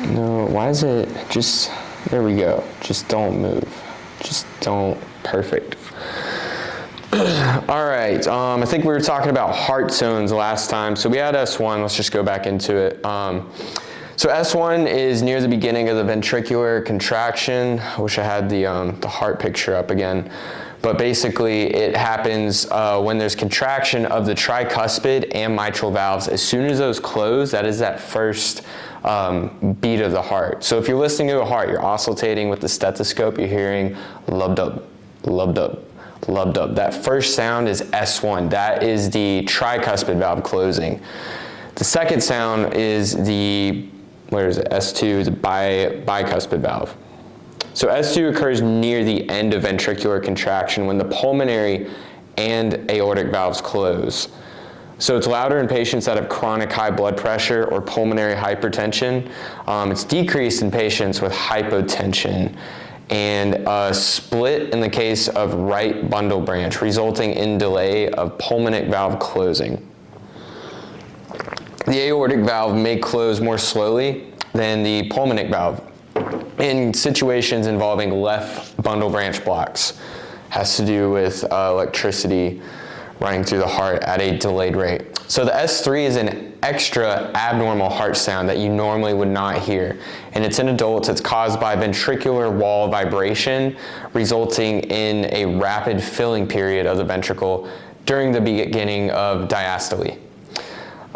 No, why is it just, there we go. Just don't move. Just don't, perfect. All right, I think we were talking about heart zones last time. So we had S1, let's just go back into it. So S1 is near the beginning of the ventricular contraction. I wish I had the heart picture up again. But basically it happens when there's contraction of the tricuspid and mitral valves. As soon as those close, that is that first beat of the heart. So if you're listening to a heart, you're oscillating with the stethoscope, you're hearing lub-dub, lub-dub, lub-dub. That first sound is S1. That is the tricuspid valve closing. The second sound is the, where is it, S2, the bicuspid valve. So S2 occurs near the end of ventricular contraction when the pulmonary and aortic valves close. So it's louder in patients that have chronic high blood pressure or pulmonary hypertension. It's decreased in patients with hypotension, and split in the case of right bundle branch, resulting in delay of pulmonic valve closing. The aortic valve may close more slowly than the pulmonic valve in situations involving left bundle branch blocks. Has to do with electricity running through the heart at a delayed rate. So the S3 is an extra abnormal heart sound that you normally would not hear. And it's in adults, it's caused by ventricular wall vibration, resulting in a rapid filling period of the ventricle during the beginning of diastole.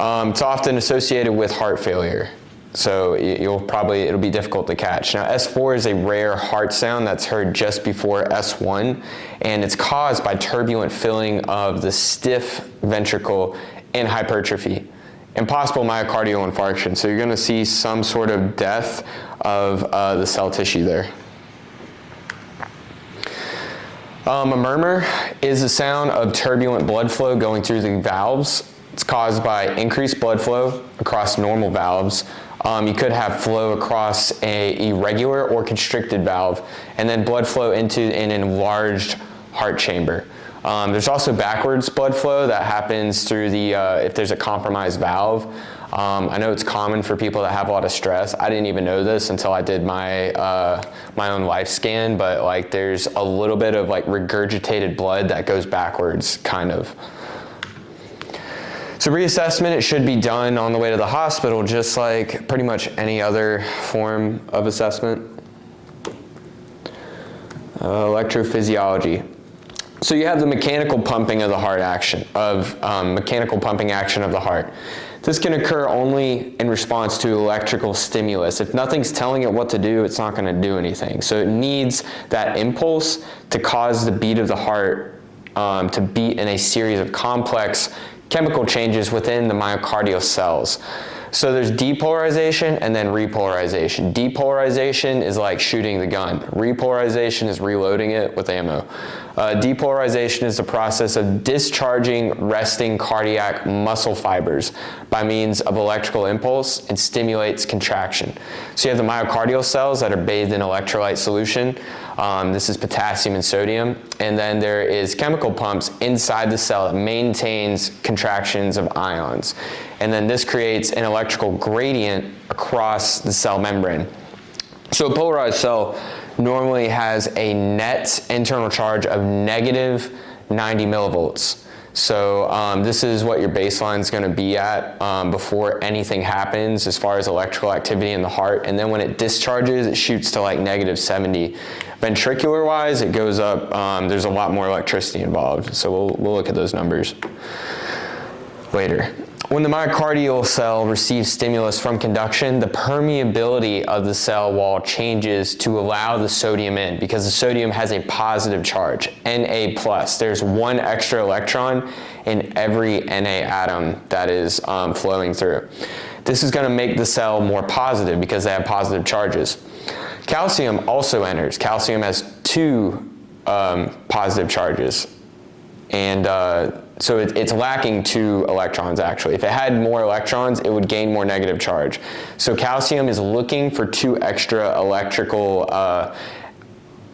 It's often associated with heart failure. So it'll be difficult to catch. Now S4 is a rare heart sound that's heard just before S1, and it's caused by turbulent filling of the stiff ventricle and hypertrophy and possible myocardial infarction. So you're gonna see some sort of death of the cell tissue there. A murmur is the sound of turbulent blood flow going through the valves. It's caused by increased blood flow across normal valves. You could have flow across a irregular or constricted valve, and then blood flow into an enlarged heart chamber. There's also backwards blood flow that happens through the, if there's a compromised valve. I know it's common for people that have a lot of stress. I didn't even know this until I did my own life scan, but like there's a little bit of like regurgitated blood that goes backwards, kind of. So reassessment, it should be done on the way to the hospital, just like pretty much any other form of assessment. Electrophysiology. So you have the mechanical pumping of the heart action, mechanical pumping action of the heart. This can occur only in response to electrical stimulus. If nothing's telling it what to do, it's not gonna do anything. So it needs that impulse to cause the beat of the heart to beat in a series of complex chemical changes within the myocardial cells. So there's depolarization and then repolarization. Depolarization is like shooting the gun. Repolarization is reloading it with ammo. Depolarization is the process of discharging resting cardiac muscle fibers by means of electrical impulse and stimulates contraction. So you have the myocardial cells that are bathed in electrolyte solution. This is potassium and sodium. And then there is chemical pumps inside the cell that maintains contractions of ions. And then this creates an electrical gradient across the cell membrane. So a polarized cell normally has a net internal charge of negative 90 millivolts. So this is what your baseline is going to be at before anything happens as far as electrical activity in the heart. And then when it discharges, it shoots to like negative 70. Ventricular wise, it goes up, there's a lot more electricity involved. So we'll look at those numbers later. When the myocardial cell receives stimulus from conduction, the permeability of the cell wall changes to allow the sodium in, because the sodium has a positive charge, Na+. There's one extra electron in every Na atom that is flowing through. This is going to make the cell more positive because they have positive charges. Calcium also enters. Calcium has two positive charges, and so it's lacking 2 electrons actually. If it had more electrons, it would gain more negative charge. So calcium is looking for 2 extra electrical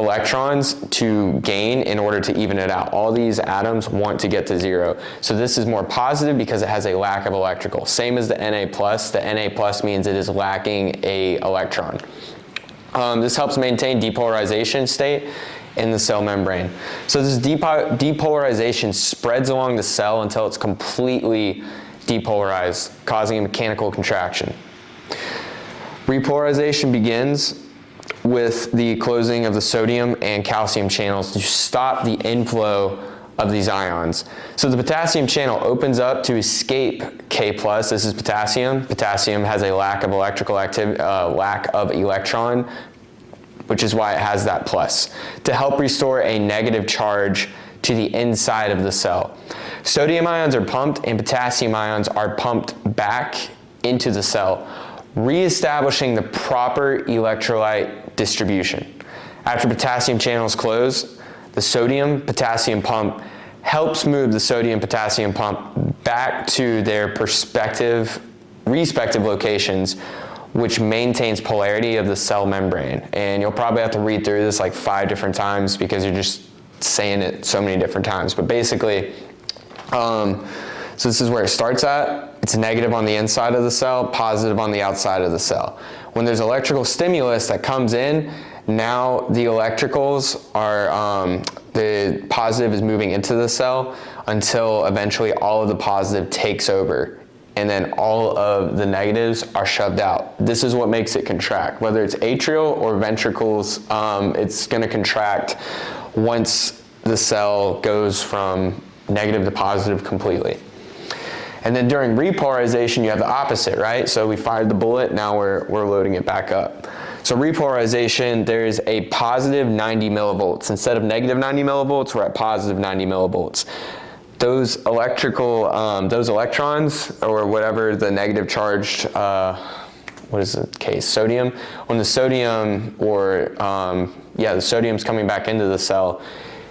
electrons to gain in order to even it out. All these atoms want to get to zero. So this is more positive because it has a lack of electrical. Same as the Na+. The Na+ means it is lacking a electron. This helps maintain depolarization state in the cell membrane. So this depolarization spreads along the cell until it's completely depolarized, causing a mechanical contraction. Repolarization begins with the closing of the sodium and calcium channels to stop the inflow of these ions. So the potassium channel opens up to escape K+. This is potassium. Potassium has a lack of electrical activity, lack of electron, which is why it has that plus, to help restore a negative charge to the inside of the cell. Sodium ions are pumped and potassium ions are pumped back into the cell, reestablishing the proper electrolyte distribution. After potassium channels close, the sodium-potassium pump helps move the sodium-potassium pump back to their respective locations, which maintains polarity of the cell membrane. And you'll probably have to read through this like 5 different times because you're just saying it so many different times. But basically, so this is where it starts at. It's negative on the inside of the cell, positive on the outside of the cell. When there's electrical stimulus that comes in, now the electricals are, the positive is moving into the cell until eventually all of the positive takes over, and then all of the negatives are shoved out. This is what makes it contract. Whether it's atrial or ventricles, it's gonna contract once the cell goes from negative to positive completely. And then during repolarization, you have the opposite, right? So we fired the bullet, now we're loading it back up. So repolarization, there's a positive 90 millivolts. Instead of negative 90 millivolts, we're at positive 90 millivolts. Those those electrons, or whatever the negative charged, what is the case, sodium? When the sodium, or the sodium's coming back into the cell,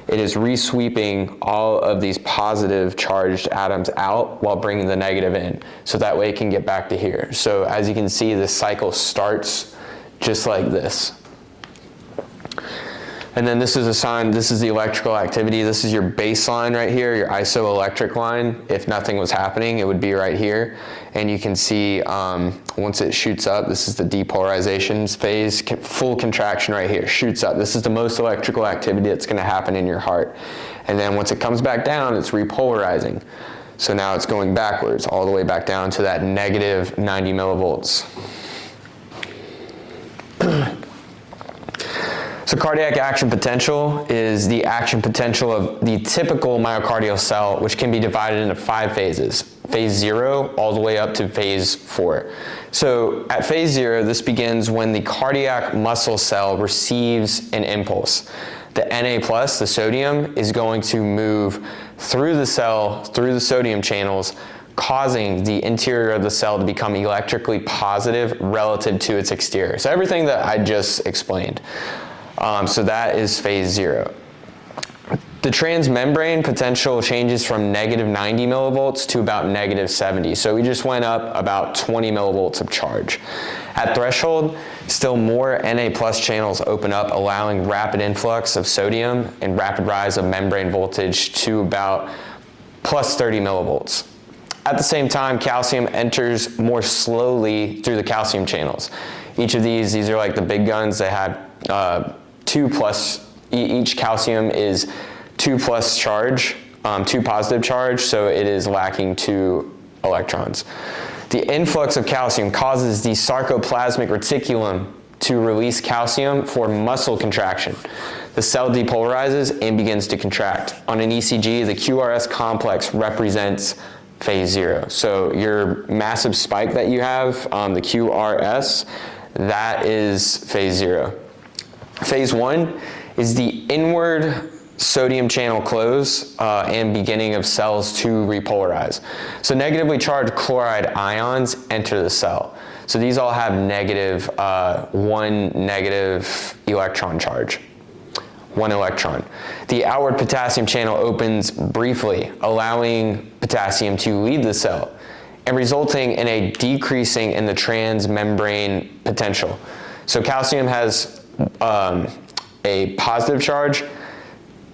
it is resweeping all of these positive charged atoms out while bringing the negative in. So that way it can get back to here. So as you can see, this cycle starts just like this. And then this is a sign, this is the electrical activity. This is your baseline right here, your isoelectric line. If nothing was happening, it would be right here. And you can see once it shoots up, this is the depolarization phase, full contraction right here, shoots up. This is the most electrical activity that's gonna happen in your heart. And then once it comes back down, it's repolarizing. So now it's going backwards, all the way back down to that negative 90 millivolts. So cardiac action potential is the action potential of the typical myocardial cell, which can be divided into 5 phases. Phase 0 all the way up to phase 4. So at phase 0, this begins when the cardiac muscle cell receives an impulse. The Na+, the sodium, is going to move through the cell, through the sodium channels, causing the interior of the cell to become electrically positive relative to its exterior. So everything that I just explained. So that is phase 0. The transmembrane potential changes from negative 90 millivolts to about negative 70. So we just went up about 20 millivolts of charge. At threshold, still more Na+ channels open up, allowing rapid influx of sodium and rapid rise of membrane voltage to about plus 30 millivolts. At the same time, calcium enters more slowly through the calcium channels. Each of these are like the big guns. They have 2 plus, each calcium is 2 plus charge, 2 positive charge, so it is lacking 2 electrons. The influx of calcium causes the sarcoplasmic reticulum to release calcium for muscle contraction. The cell depolarizes and begins to contract. On an ECG, the QRS complex represents phase 0. So your massive spike that you have, the QRS, that is phase 0. Phase 1 is the inward sodium channel close and beginning of cells to repolarize. So negatively charged chloride ions enter the cell. So these all have negative, 1 negative electron charge. 1 electron. The outward potassium channel opens briefly, allowing potassium to leave the cell and resulting in a decreasing in the transmembrane potential. So calcium has a positive charge,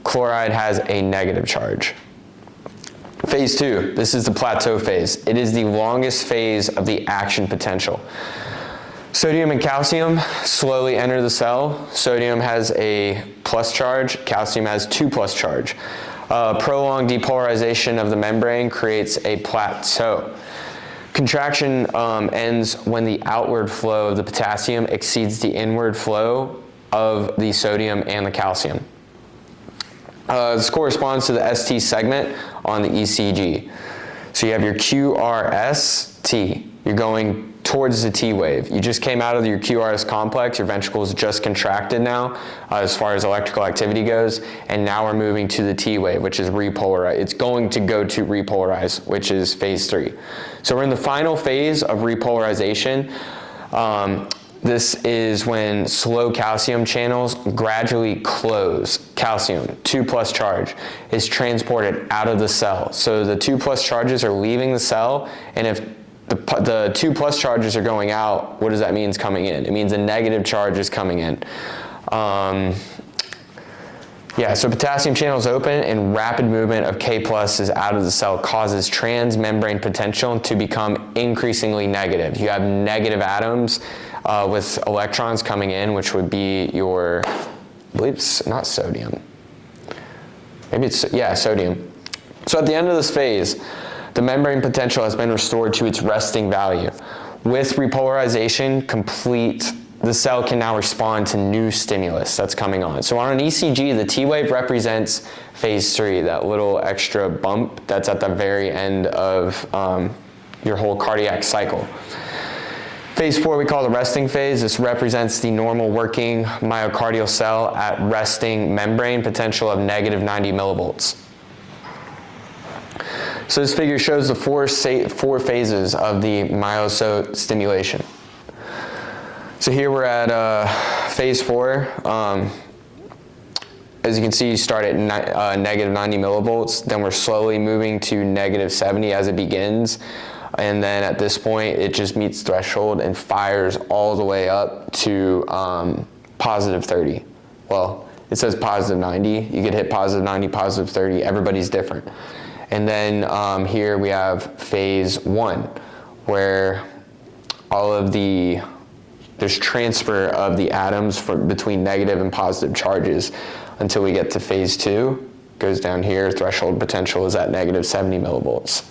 chloride has a negative charge. Phase 2, this is the plateau phase. It is the longest phase of the action potential. Sodium and calcium slowly enter the cell. Sodium has a plus charge, calcium has 2 plus charge. Prolonged depolarization of the membrane creates a plateau. Contraction ends when the outward flow of the potassium exceeds the inward flow of the sodium and the calcium. This corresponds to the ST segment on the ECG. So you have your QRST. You're going towards the T wave. You just came out of your QRS complex, your ventricles just contracted now as far as electrical activity goes, and now we're moving to the T wave, which is repolarize. It's going to go to repolarize, which is phase 3. So we're in the final phase of repolarization. This is when slow calcium channels gradually close. Calcium, 2 plus charge, is transported out of the cell. So the 2 plus charges are leaving the cell, and if the 2 plus charges are going out, what does that mean is coming in? It means a negative charge is coming in. So potassium channels open and rapid movement of K plus is out of the cell causes transmembrane potential to become increasingly negative. You have negative atoms with electrons coming in, which would be your, I believe it's not sodium. Maybe it's, yeah, sodium. So at the end of this phase, the membrane potential has been restored to its resting value. With repolarization complete, the cell can now respond to new stimulus that's coming on. So on an ECG, the T wave represents phase 3, that little extra bump that's at the very end of your whole cardiac cycle. Phase 4 we call the resting phase. This represents the normal working myocardial cell at resting membrane potential of negative 90 millivolts. So this figure shows the four phases of the myostimulation. So here we're at phase 4. As you can see, you start at negative 90 millivolts, then we're slowly moving to negative 70 as it begins. And then at this point, it just meets threshold and fires all the way up to positive 30. Well, it says positive 90. You could hit positive 90, positive 30. Everybody's different. And then here we have phase 1, where there's transfer of the atoms between negative and positive charges until we get to phase 2. Goes down here, threshold potential is at negative 70 millivolts.